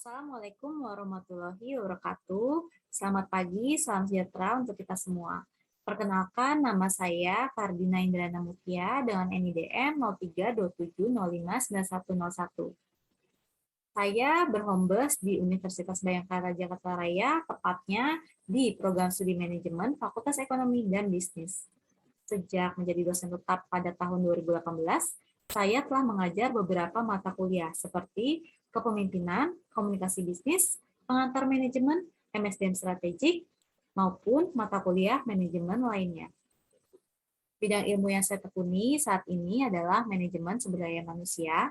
Assalamualaikum warahmatullahi wabarakatuh. Selamat pagi, salam sejahtera untuk kita semua. Perkenalkan, nama saya Kardina Indrana Mutia dengan NIDM 0327059101. Saya berhome base di Universitas Bhayangkara Jakarta Raya, tepatnya di program studi manajemen Fakultas Ekonomi dan Bisnis. Sejak menjadi dosen tetap pada tahun 2018, saya telah mengajar beberapa mata kuliah seperti kepemimpinan, komunikasi bisnis, pengantar manajemen, MSDM strategik, maupun mata kuliah manajemen lainnya. Bidang ilmu yang saya tekuni saat ini adalah manajemen sumber daya manusia.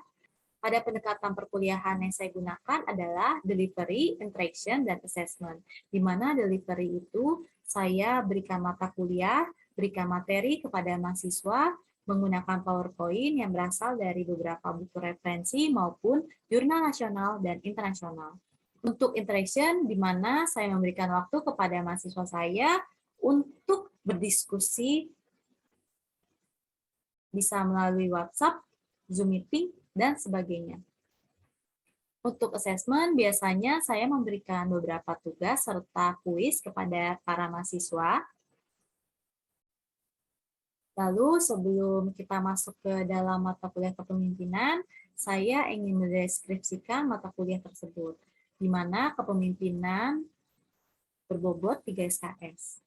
Pada pendekatan perkuliahan yang saya gunakan adalah delivery, interaction, dan assessment. Di mana delivery itu saya berikan mata kuliah, berikan materi kepada mahasiswa, menggunakan PowerPoint yang berasal dari beberapa buku referensi maupun jurnal nasional dan internasional. Untuk interaction, di mana saya memberikan waktu kepada mahasiswa saya untuk berdiskusi bisa melalui WhatsApp, Zoom meeting, dan sebagainya. Untuk assessment, biasanya saya memberikan beberapa tugas serta kuis kepada para mahasiswa. Lalu sebelum kita masuk ke dalam mata kuliah kepemimpinan, saya ingin mendeskripsikan mata kuliah tersebut, di mana kepemimpinan berbobot 3 SKS.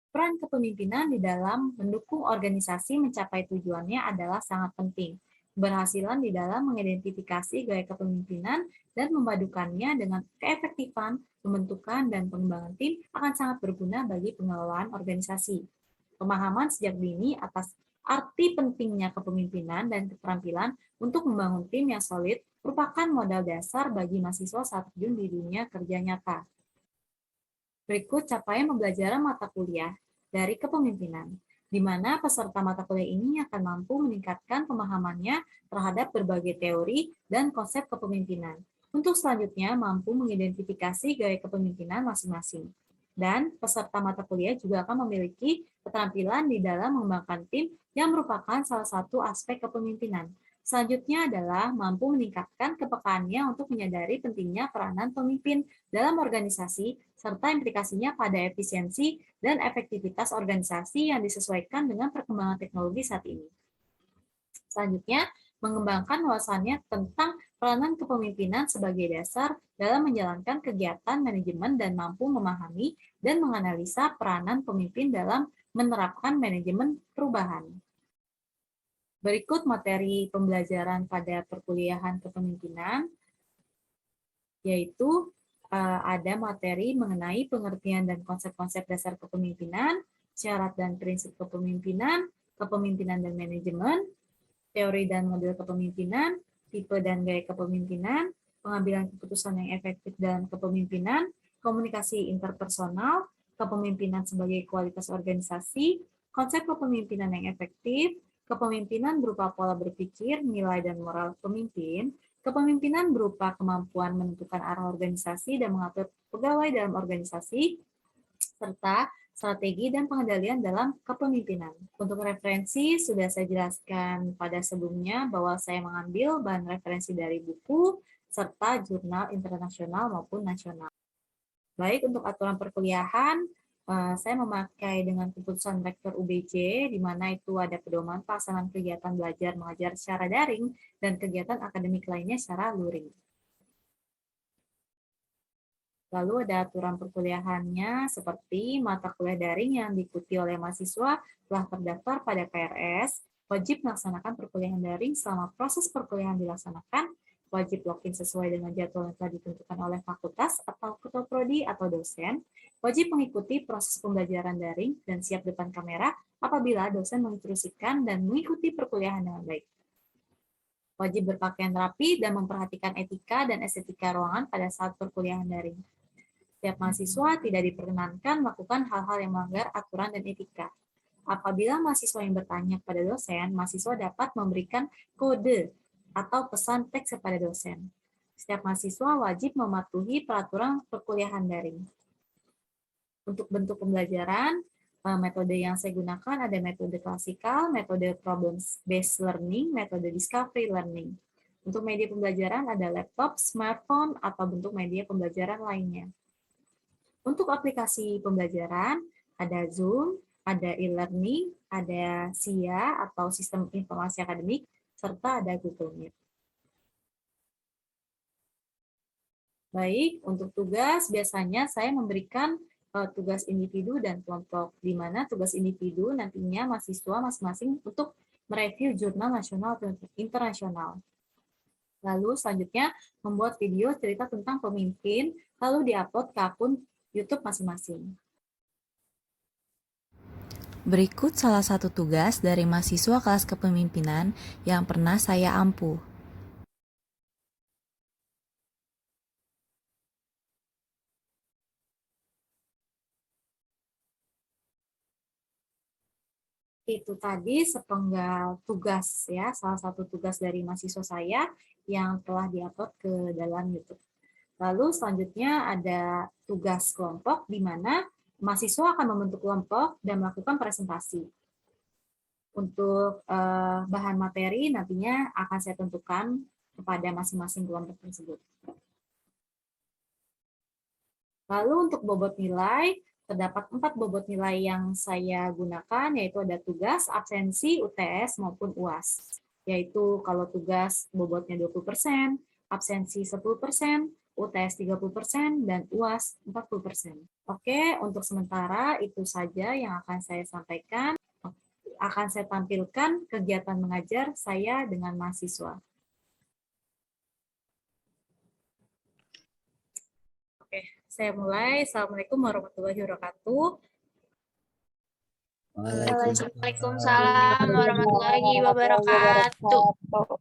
Peran kepemimpinan di dalam mendukung organisasi mencapai tujuannya adalah sangat penting. Keberhasilan di dalam mengidentifikasi gaya kepemimpinan dan memadukannya dengan keefektifan, pembentukan, dan pengembangan tim akan sangat berguna bagi pengelolaan organisasi. Pemahaman sejak dini atas arti pentingnya kepemimpinan dan keterampilan untuk membangun tim yang solid merupakan modal dasar bagi mahasiswa saat terjun di dunia kerja nyata. Berikut capaian pembelajaran mata kuliah dari kepemimpinan, di mana peserta mata kuliah ini akan mampu meningkatkan pemahamannya terhadap berbagai teori dan konsep kepemimpinan. Untuk selanjutnya, mampu mengidentifikasi gaya kepemimpinan masing-masing. Dan peserta mata kuliah juga akan memiliki keterampilan di dalam mengembangkan tim yang merupakan salah satu aspek kepemimpinan. Selanjutnya adalah mampu meningkatkan kepekaannya untuk menyadari pentingnya peranan pemimpin dalam organisasi serta implikasinya pada efisiensi dan efektivitas organisasi yang disesuaikan dengan perkembangan teknologi saat ini. Selanjutnya, mengembangkan wawasannya tentang peranan kepemimpinan sebagai dasar dalam menjalankan kegiatan manajemen dan mampu memahami dan menganalisa peranan pemimpin dalam menerapkan manajemen perubahan. Berikut materi pembelajaran pada perkuliahan kepemimpinan, yaitu ada materi mengenai pengertian dan konsep-konsep dasar kepemimpinan, syarat dan prinsip kepemimpinan, kepemimpinan dan manajemen, teori dan model kepemimpinan, tipe dan gaya kepemimpinan, pengambilan keputusan yang efektif dalam kepemimpinan, komunikasi interpersonal, kepemimpinan sebagai kualitas organisasi, konsep kepemimpinan yang efektif, kepemimpinan berupa pola berpikir, nilai dan moral pemimpin, kepemimpinan berupa kemampuan menentukan arah organisasi dan mengatur pegawai dalam organisasi, serta strategi dan pengendalian dalam kepemimpinan. Untuk referensi, sudah saya jelaskan pada sebelumnya bahwa saya mengambil bahan referensi dari buku, serta jurnal internasional maupun nasional. Baik, untuk aturan perkuliahan, saya memakai dengan keputusan Rektor UBJ, di mana itu ada pedoman pelaksanaan kegiatan belajar mengajar secara daring dan kegiatan akademik lainnya secara luring. Lalu ada aturan perkuliahannya seperti mata kuliah daring yang diikuti oleh mahasiswa telah terdaftar pada KRS, wajib melaksanakan perkuliahan daring selama proses perkuliahan dilaksanakan, wajib login sesuai dengan jadwal yang telah ditentukan oleh fakultas atau ketua prodi atau dosen, wajib mengikuti proses pembelajaran daring dan siap depan kamera apabila dosen menginstruksikan dan mengikuti perkuliahan dengan baik. Wajib berpakaian rapi dan memperhatikan etika dan estetika ruangan pada saat perkuliahan daring. Setiap mahasiswa tidak diperkenankan melakukan hal-hal yang melanggar aturan dan etika. Apabila mahasiswa yang bertanya kepada dosen, mahasiswa dapat memberikan kode atau pesan teks kepada dosen. Setiap mahasiswa wajib mematuhi peraturan perkuliahan daring. Untuk bentuk pembelajaran, metode yang saya gunakan ada metode klasikal, metode problem-based learning, metode discovery learning. Untuk media pembelajaran ada laptop, smartphone, atau bentuk media pembelajaran lainnya. Untuk aplikasi pembelajaran ada Zoom, ada e-learning, ada SIA atau Sistem Informasi Akademik, serta ada Google Meet. Baik, untuk tugas biasanya saya memberikan tugas individu dan kelompok, di mana tugas individu nantinya mahasiswa masing-masing untuk mereview jurnal nasional dan internasional. Lalu selanjutnya membuat video cerita tentang pemimpin, lalu diupload ke akun YouTube masing-masing. Berikut salah satu tugas dari mahasiswa kelas kepemimpinan yang pernah saya ampuh. Itu tadi sepenggal tugas ya, salah satu tugas dari mahasiswa saya yang telah diupload ke dalam YouTube. Lalu selanjutnya ada tugas kelompok di mana mahasiswa akan membentuk kelompok dan melakukan presentasi. Untuk bahan materi nantinya akan saya tentukan kepada masing-masing kelompok tersebut. Lalu untuk bobot nilai, terdapat 4 bobot nilai yang saya gunakan, yaitu ada tugas, absensi, UTS, maupun UAS. Yaitu kalau tugas bobotnya 20%, absensi 10%, UTS 30%, dan UAS 40%. Oke, untuk sementara itu saja yang akan saya sampaikan. Akan saya tampilkan kegiatan mengajar saya dengan mahasiswa. Oke, saya mulai. Assalamualaikum warahmatullahi wabarakatuh. Waalaikumsalam warahmatullahi wabarakatuh.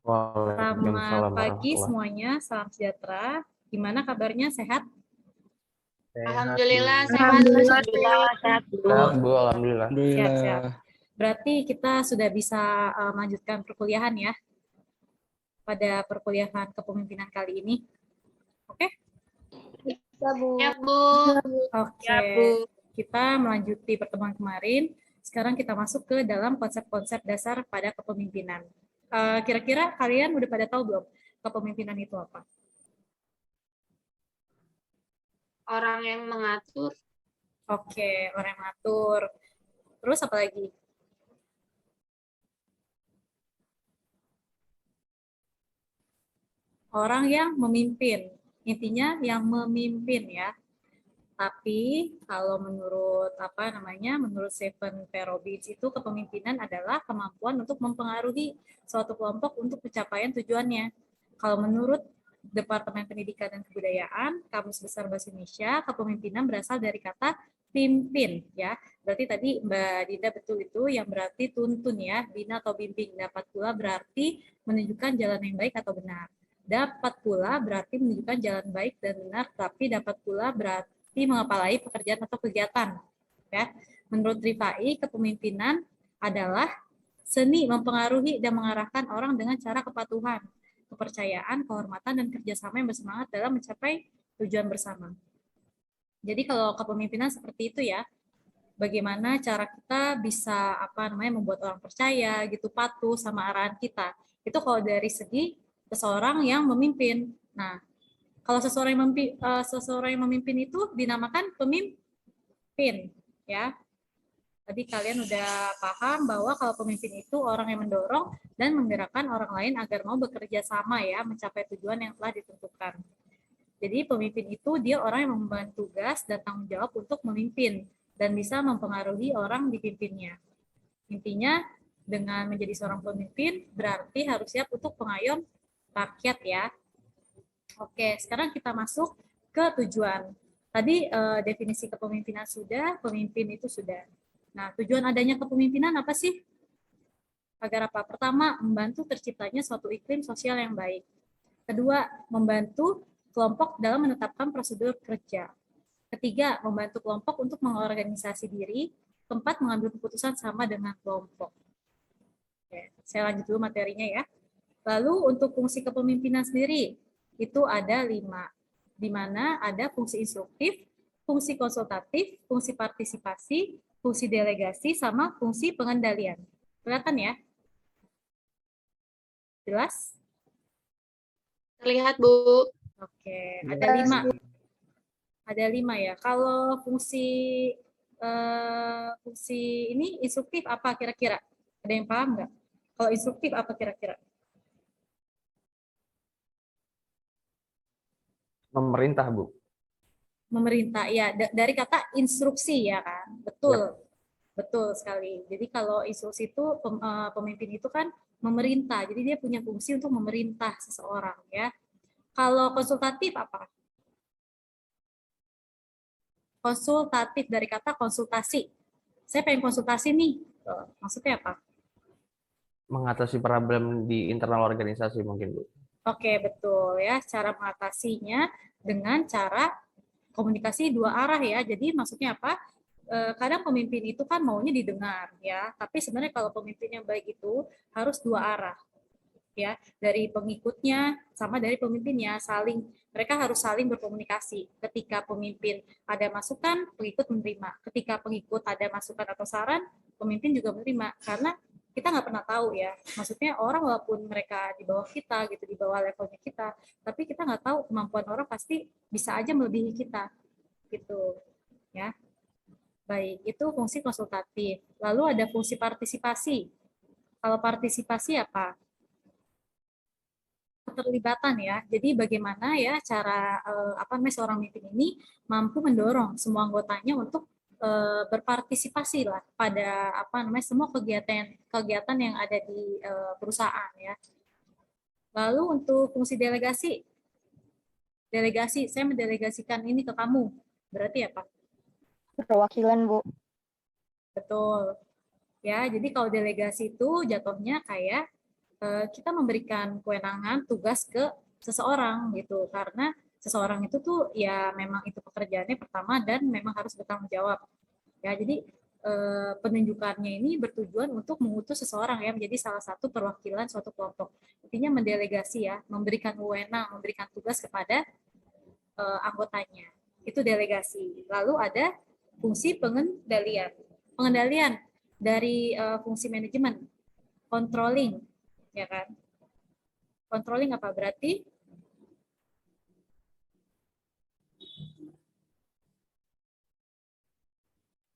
Selamat pagi semuanya, salam sejahtera. Gimana kabarnya, sehat? Alhamdulillah sehat. Alhamdulillah sehat. Bu, alhamdulillah. Siap-siap. Berarti kita sudah bisa melanjutkan perkuliahan ya, pada perkuliahan kepemimpinan kali ini. Oke? Ya, Bu. Ya, Bu. Oke. Ya, Bu. Kita melanjuti pertemuan kemarin. Sekarang kita masuk ke dalam konsep-konsep dasar pada kepemimpinan. Kira-kira kalian udah pada tahu belum kepemimpinan itu apa? Orang yang mengatur. Oke, orang yang mengatur. Terus apa lagi? Orang yang memimpin. Intinya yang memimpin ya. Tapi kalau menurut menurut Stephen Perovich itu kepemimpinan adalah kemampuan untuk mempengaruhi suatu kelompok untuk pencapaian tujuannya. Kalau menurut Departemen Pendidikan dan Kebudayaan, Kamus Besar Bahasa Indonesia, kepemimpinan berasal dari kata pimpin ya. Berarti tadi Mbak Dinda betul itu yang berarti tuntun ya, bina atau bimbing. Dapat pula berarti menunjukkan jalan yang baik atau benar. Dapat pula berarti menunjukkan jalan baik dan benar, tapi dapat pula berarti mengepalai pekerjaan atau kegiatan. Ya. Menurut Rifai, kepemimpinan adalah seni mempengaruhi dan mengarahkan orang dengan cara kepatuhan, kepercayaan, kehormatan, dan kerjasama yang bersemangat dalam mencapai tujuan bersama. Jadi kalau kepemimpinan seperti itu ya, bagaimana cara kita bisa membuat orang percaya gitu, patuh sama arahan kita. Itu kalau dari segi seseorang yang memimpin. Nah, kalau seseorang yang memimpin itu dinamakan pemimpin, ya. Tadi kalian udah paham bahwa kalau pemimpin itu orang yang mendorong dan menggerakkan orang lain agar mau bekerja sama ya, mencapai tujuan yang telah ditentukan. Jadi pemimpin itu dia orang yang membangun tugas dan tanggung jawab untuk memimpin dan bisa mempengaruhi orang dipimpinnya. Intinya dengan menjadi seorang pemimpin berarti harus siap untuk pengayom rakyat ya. Oke, sekarang kita masuk ke tujuan. Tadi definisi kepemimpinan sudah, pemimpin itu sudah. Nah, tujuan adanya kepemimpinan apa sih? Agar apa? Pertama, membantu terciptanya suatu iklim sosial yang baik. Kedua, membantu kelompok dalam menetapkan prosedur kerja. Ketiga, membantu kelompok untuk mengorganisasi diri. Keempat, mengambil keputusan sama dengan kelompok. Oke, saya lanjut dulu materinya ya. Lalu untuk fungsi kepemimpinan sendiri, itu ada 5, di mana ada fungsi instruktif, fungsi konsultatif, fungsi partisipasi, fungsi delegasi, sama fungsi pengendalian. Kelihatan ya? Jelas? Terlihat, Bu. Oke, ada 5. Ada 5 ya. Kalau fungsi ini instruktif apa kira-kira? Ada yang paham nggak? Kalau instruktif apa kira-kira? Pemerintah, Bu. Memerintah, ya dari kata instruksi ya kan, betul, betul sekali. Jadi kalau instruksi itu pemimpin itu kan memerintah, jadi dia punya fungsi untuk memerintah seseorang ya. Kalau konsultatif apa? Konsultatif dari kata konsultasi. Saya pengen konsultasi nih, maksudnya apa? Mengatasi problem di internal organisasi mungkin, Bu. Oke, betul ya. Cara mengatasinya dengan cara komunikasi 2 arah ya. Jadi maksudnya apa? Kadang pemimpin itu kan maunya didengar ya, tapi sebenarnya kalau pemimpin yang baik itu harus 2 arah ya, dari pengikutnya sama dari pemimpinnya, mereka harus saling berkomunikasi. Ketika pemimpin ada masukan, pengikut menerima. Ketika pengikut ada masukan atau saran, pemimpin juga menerima. Karena kita nggak pernah tahu ya, maksudnya orang walaupun mereka di bawah kita gitu, di bawah levelnya kita, tapi kita nggak tahu kemampuan orang pasti bisa aja melebihi kita gitu ya. Baik, itu fungsi konsultatif. Lalu ada fungsi partisipasi. Kalau partisipasi apa? Keterlibatan ya. Jadi bagaimana ya cara seorang pemimpin ini mampu mendorong semua anggotanya untuk berpartisipasi lah pada semua kegiatan yang ada di perusahaan ya. Lalu untuk fungsi delegasi. Delegasi, saya mendelegasikan ini ke kamu. Berarti apa? Perwakilan, Bu. Betul. Ya, jadi kalau delegasi itu jatuhnya kayak kita memberikan kewenangan tugas ke seseorang gitu, karena seseorang itu tuh ya memang itu pekerjaannya pertama dan memang harus bertanggung jawab ya. Jadi penunjukannya ini bertujuan untuk mengutus seseorang ya menjadi salah satu perwakilan suatu kelompok. Intinya mendelegasi ya, memberikan wewenang, memberikan tugas kepada anggotanya. Itu delegasi. Lalu ada fungsi pengendalian. Pengendalian dari fungsi manajemen, controlling, ya kan? Controlling apa berarti?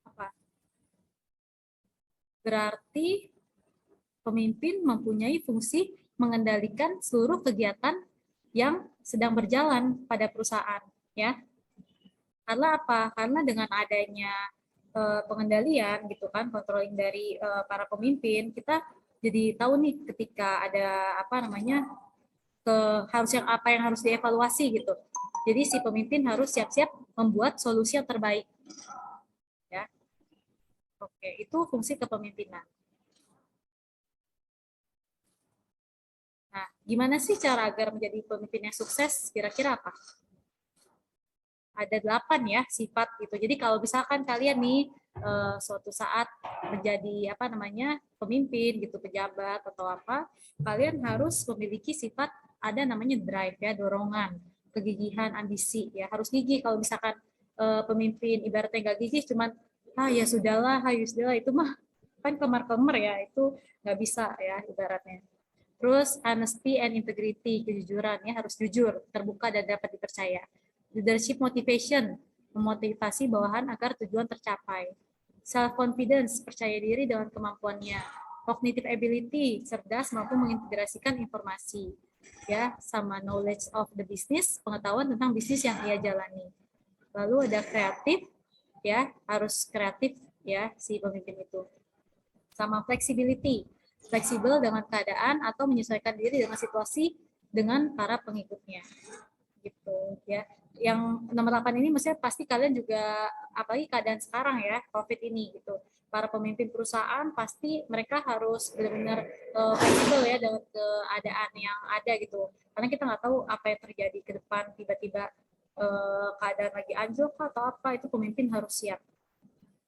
Apa? Berarti pemimpin mempunyai fungsi mengendalikan seluruh kegiatan yang sedang berjalan pada perusahaan, ya. Karena apa? Karena dengan adanya pengendalian gitu kan, controlling dari para pemimpin, kita jadi tahu nih ketika ada apa yang harus dievaluasi gitu. Jadi si pemimpin harus siap-siap membuat solusi yang terbaik. Ya. Oke, itu fungsi kepemimpinan. Nah, gimana sih cara agar menjadi pemimpin yang sukses? Kira-kira apa? Ada 8 ya sifat gitu. Jadi kalau misalkan kalian nih suatu saat menjadi pemimpin gitu, pejabat atau apa, kalian harus memiliki sifat ada namanya drive ya, dorongan, kegigihan, ambisi ya. Harus gigih. Kalau misalkan pemimpin ibaratnya nggak gigih, cuman ya sudahlah, itu mah kan kemar-kemer ya, itu nggak bisa ya ibaratnya. Terus honesty and integrity, kejujuran ya, harus jujur, terbuka dan dapat dipercaya. Leadership motivation, memotivasi bawahan agar tujuan tercapai. Self confidence, percaya diri dengan kemampuannya. Cognitive ability, cerdas mampu mengintegrasikan informasi. Ya, sama knowledge of the business, pengetahuan tentang bisnis yang ia jalani. Lalu ada kreatif, ya, harus kreatif ya si pemimpin itu. Sama flexibility, fleksibel dengan keadaan atau menyesuaikan diri dengan situasi dengan para pengikutnya. Gitu ya. Yang nomor 8 ini maksudnya pasti kalian juga, apalagi keadaan sekarang ya, COVID ini gitu. Para pemimpin perusahaan pasti mereka harus benar-benar fleksibel ya dengan keadaan yang ada gitu. Karena kita nggak tahu apa yang terjadi ke depan, tiba-tiba keadaan lagi anjlok atau apa, itu pemimpin harus siap.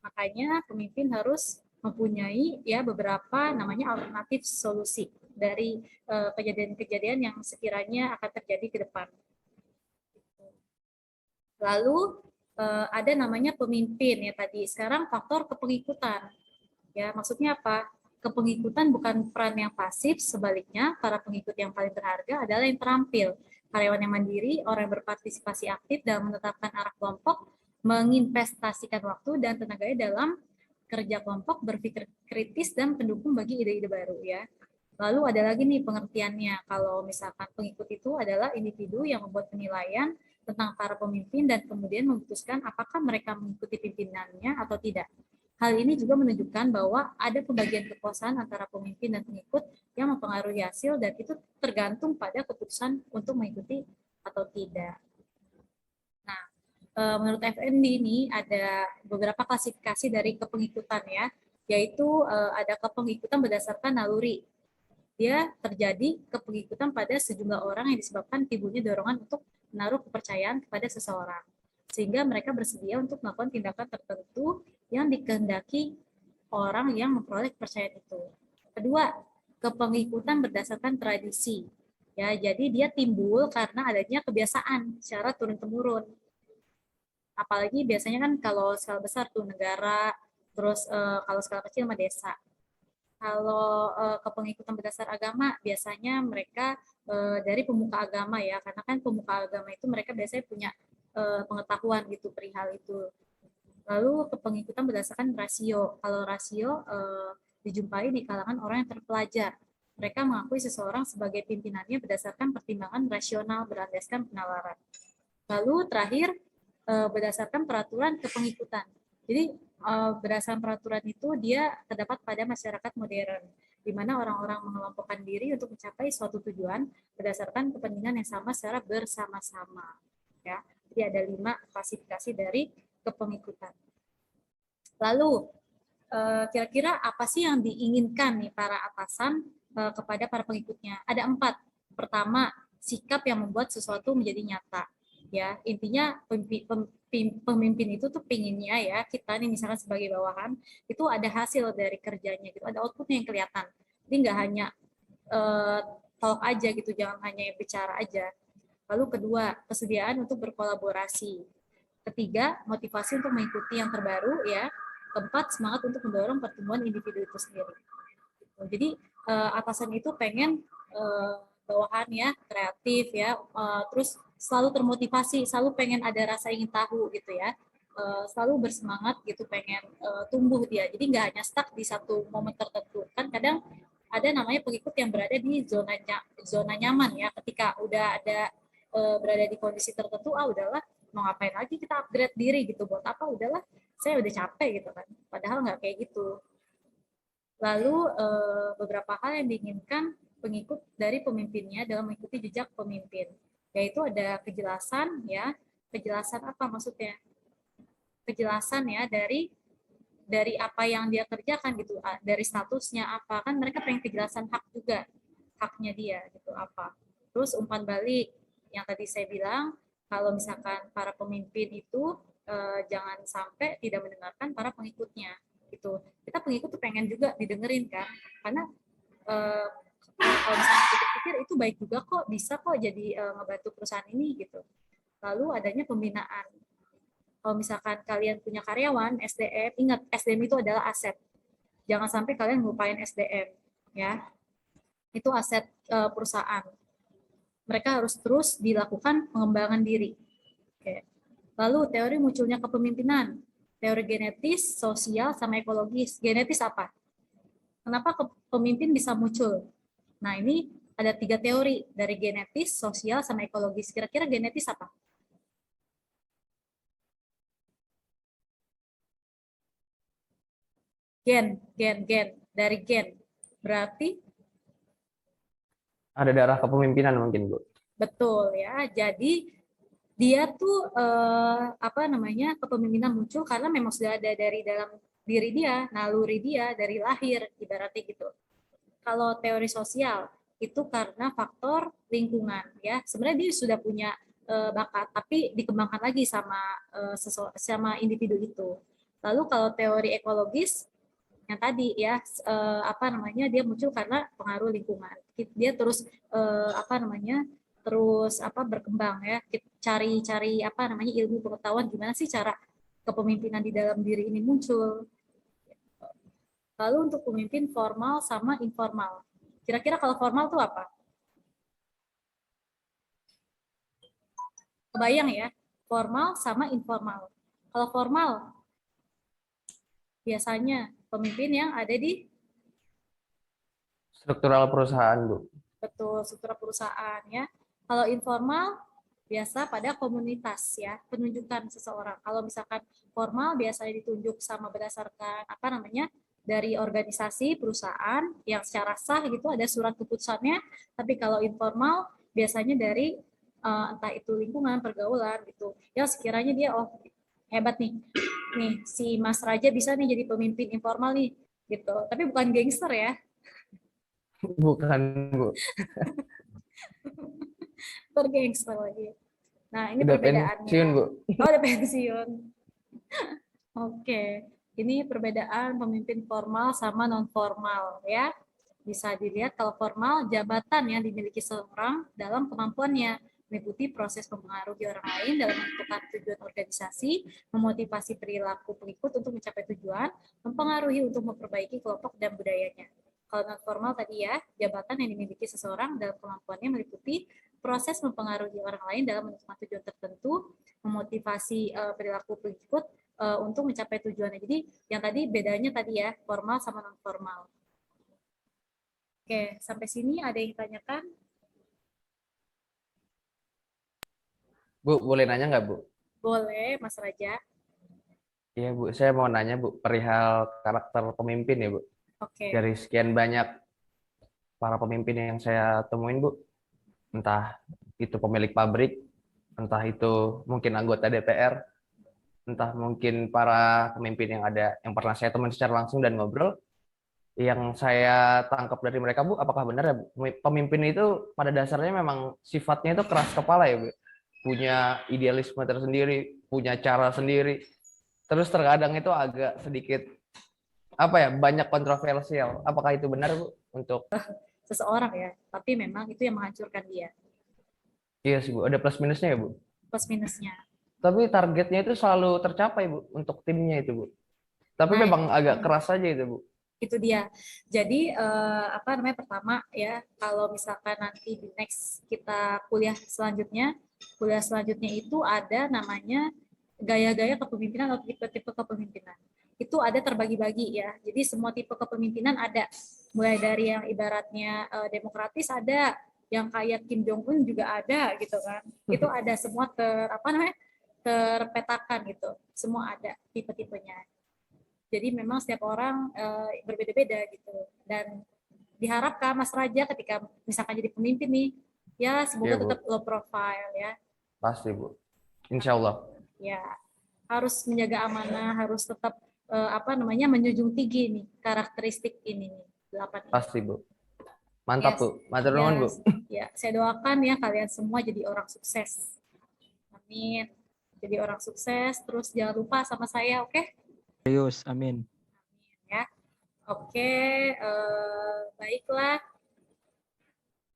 Makanya pemimpin harus mempunyai ya beberapa namanya alternatif solusi dari kejadian-kejadian yang sekiranya akan terjadi ke depan. Lalu ada namanya pemimpin ya tadi. Sekarang faktor kepengikutan. Ya, maksudnya apa? kepengikutan bukan peran yang pasif, sebaliknya para pengikut yang paling berharga adalah yang terampil, karyawan yang mandiri, orang yang berpartisipasi aktif dalam menetapkan arah kelompok, menginvestasikan waktu dan tenaganya dalam kerja kelompok, berpikir kritis dan pendukung bagi ide-ide baru ya. Lalu ada lagi nih pengertiannya, kalau misalkan pengikut itu adalah individu yang membuat penilaian tentang para pemimpin dan kemudian memutuskan apakah mereka mengikuti pimpinannya atau tidak. Hal ini juga menunjukkan bahwa ada pembagian kekuasaan antara pemimpin dan pengikut yang mempengaruhi hasil dan itu tergantung pada keputusan untuk mengikuti atau tidak. Nah, menurut FND ini ada beberapa klasifikasi dari kepengikutan ya, yaitu ada kepengikutan berdasarkan naluri. Dia terjadi kepengikutan pada sejumlah orang yang disebabkan timbulnya dorongan untuk menaruh kepercayaan kepada seseorang, sehingga mereka bersedia untuk melakukan tindakan tertentu yang dikehendaki orang yang memperoleh kepercayaan itu. Kedua, kepengikutan berdasarkan tradisi. Ya, jadi dia timbul karena adanya kebiasaan secara turun-temurun. Apalagi biasanya kan kalau skala besar tuh negara, terus kalau skala kecil mah desa. Kalau kepengikutan berdasar agama, biasanya mereka dari pemuka agama ya, karena kan pemuka agama itu mereka biasanya punya pengetahuan gitu perihal itu. Lalu kepengikutan berdasarkan rasio. Kalau rasio dijumpai di kalangan orang yang terpelajar. Mereka mengakui seseorang sebagai pimpinannya berdasarkan pertimbangan rasional berlandaskan penalaran. Lalu terakhir berdasarkan peraturan kepengikutan. Jadi berdasarkan peraturan itu dia terdapat pada masyarakat modern, di mana orang-orang mengelompokkan diri untuk mencapai suatu tujuan berdasarkan kepentingan yang sama secara bersama-sama. Ya, jadi ada 5 klasifikasi dari kepengikutan. Lalu kira-kira apa sih yang diinginkan nih para atasan kepada para pengikutnya? Ada 4. Pertama, sikap yang membuat sesuatu menjadi nyata. Ya, intinya pemimpin itu tuh pinginnya ya kita nih misalkan sebagai bawahan itu ada hasil dari kerjanya gitu, ada outputnya yang kelihatan. Jadi nggak hanya talk aja gitu, jangan hanya bicara aja. Lalu kedua, kesediaan untuk berkolaborasi. Ketiga, motivasi untuk mengikuti yang terbaru ya. Keempat, semangat untuk mendorong pertumbuhan individu itu sendiri. Jadi atasan itu pengen bawahan ya kreatif ya, terus selalu termotivasi, selalu pengen ada rasa ingin tahu gitu ya, selalu bersemangat gitu, pengen tumbuh dia. Jadi nggak hanya stuck di satu momen tertentu. Kan kadang ada namanya pengikut yang berada di zona nyaman ya, ketika udah ada berada di kondisi tertentu, udahlah mau ngapain lagi kita upgrade diri gitu, buat apa, udahlah saya udah capek gitu kan. Padahal nggak kayak gitu. Lalu beberapa hal yang diinginkan pengikut dari pemimpinnya dalam mengikuti jejak pemimpin, yaitu ada kejelasan ya. Kejelasan apa maksudnya? Kejelasan ya dari apa yang dia kerjakan gitu, dari statusnya apa, kan mereka pengen kejelasan hak juga, haknya dia gitu apa. Terus umpan balik yang tadi saya bilang, kalau misalkan para pemimpin itu jangan sampai tidak mendengarkan para pengikutnya gitu. Kita pengikut tuh pengen juga didengerin kan, karena kalau misalnya pikir-pikir itu baik juga kok, bisa kok jadi ngebantu perusahaan ini gitu. Lalu adanya pembinaan. Kalau misalkan kalian punya karyawan, SDM, ingat SDM itu adalah aset. Jangan sampai kalian melupain SDM ya. Itu aset perusahaan. Mereka harus terus dilakukan pengembangan diri. Oke. Lalu teori munculnya kepemimpinan. Teori genetis, sosial, sama ekologis. Genetis apa? Kenapa pemimpin bisa muncul? Nah, ini ada 3 teori dari genetis, sosial, sama ekologis. Kira-kira genetis apa? Gen dari gen. Berarti Ada darah kepemimpinan mungkin, Bu. betul ya. Jadi dia tuh kepemimpinan muncul karena memang sudah ada dari dalam diri dia, naluri dia dari lahir ibaratnya gitu. Kalau teori sosial itu karena faktor lingkungan ya. Sebenarnya dia sudah punya bakat tapi dikembangkan lagi sama individu itu. Lalu kalau teori ekologis yang tadi ya dia muncul karena pengaruh lingkungan. Dia terus berkembang ya, cari ilmu pengetahuan gimana sih cara kepemimpinan di dalam diri ini muncul. Lalu untuk pemimpin formal sama informal. Kira-kira kalau formal itu apa? Kebayang ya, formal sama informal. Kalau formal, biasanya pemimpin yang ada di Struktural perusahaan, Bu. betul struktur perusahaan ya. Kalau informal, biasa pada komunitas ya, penunjukan seseorang. Kalau misalkan formal biasanya ditunjuk sama berdasarkan apa namanya dari organisasi perusahaan yang secara sah gitu ada surat keputusannya. Tapi kalau informal biasanya dari entah itu lingkungan pergaulan gitu. Ya sekiranya dia hebat nih, si Mas Raja bisa nih jadi pemimpin informal nih gitu. Tapi bukan gangster ya. Bukan, Bu. Gangster lagi. Nah, ini Udah perbedaannya. pensiun, Bu. Oh, udah pensiun. Oke, ini perbedaan pemimpin formal sama non formal ya. Bisa dilihat kalau formal jabatan yang dimiliki seseorang dalam kemampuannya mengikuti proses mempengaruhi orang lain dalam menentukan tujuan organisasi, memotivasi perilaku pengikut untuk mencapai tujuan, mempengaruhi untuk memperbaiki kelompok dan budayanya. Kalau non formal tadi ya, jabatan yang dimiliki seseorang dalam kemampuannya meliputi proses mempengaruhi orang lain dalam menentukan tujuan tertentu, memotivasi perilaku pengikut untuk mencapai tujuannya. Jadi yang tadi bedanya tadi ya, formal sama non formal. Oke, sampai sini ada yang ditanyakan? Bu, boleh nanya nggak, Bu? Boleh, Mas Raja. Iya, Bu. Saya mau nanya, Bu, perihal karakter pemimpin ya, Bu. Oke. Dari sekian banyak para pemimpin yang saya temuin, Bu, entah itu pemilik pabrik, entah itu mungkin anggota DPR, entah mungkin para pemimpin yang ada yang pernah saya temuin secara langsung dan ngobrol, yang saya tangkap dari mereka, Bu, apakah benar ya, Bu, pemimpin itu pada dasarnya memang sifatnya itu keras kepala ya, Bu? Punya idealisme tersendiri, punya cara sendiri. Terus terkadang itu agak sedikit apa ya, banyak kontroversial. Apakah itu benar, Bu? Untuk Seseorang ya, tapi memang itu yang menghancurkan dia. iya sih, Bu, ada plus minusnya ya, Bu. Plus minusnya. Tapi targetnya itu selalu tercapai, Bu, untuk timnya itu, Bu. Tapi Nah, memang agak keras aja itu, Bu. itu dia. Jadi apa namanya pertama ya, kalau misalkan nanti di next kita kuliah selanjutnya itu ada namanya gaya-gaya kepemimpinan atau tipe-tipe kepemimpinan. Itu ada terbagi-bagi ya. Jadi semua tipe kepemimpinan ada. Mulai dari yang ibaratnya demokratis ada, yang kayak Kim Jong Un juga ada gitu kan. Itu ada semua terpetakan gitu. Semua ada tipe-tipenya. Jadi memang setiap orang berbeda-beda gitu. Dan diharapkan Mas Raja ketika misalkan jadi pemimpin nih, ya semoga Iya, Bu. tetap low profile ya. Pasti, Bu. Insya Allah. Ya, harus menjaga amanah, harus tetap menjunjung tinggi nih karakteristik ini nih, 8 ini. Pasti, Bu. Mantap, Yes. Bu. Matur nuwun, Bu. Ya, saya doakan ya kalian semua jadi orang sukses. Amin. Jadi orang sukses, terus jangan lupa sama saya, oke? Serius, amin. Ya. Oke, baiklah.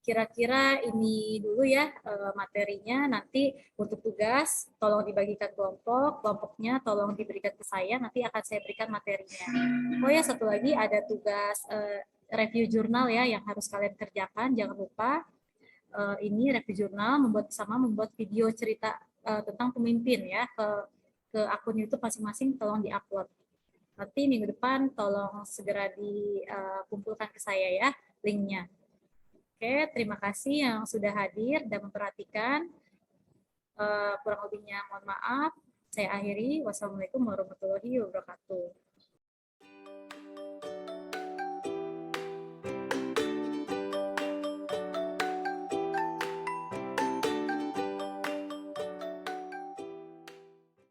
Kira-kira ini dulu ya materinya. Nanti untuk tugas, tolong dibagikan kelompoknya tolong diberikan ke saya, nanti akan saya berikan materinya. Oh ya, satu lagi ada tugas review jurnal ya, yang harus kalian kerjakan. Jangan lupa, ini review jurnal, membuat video cerita tentang pemimpin ya, ke akun YouTube masing-masing, tolong diupload. Nanti minggu depan tolong segera dikumpulkan ke saya ya linknya. Oke, terima kasih yang sudah hadir dan memperhatikan. Kurang lebihnya mohon maaf. Saya akhiri. Wassalamualaikum warahmatullahi wabarakatuh.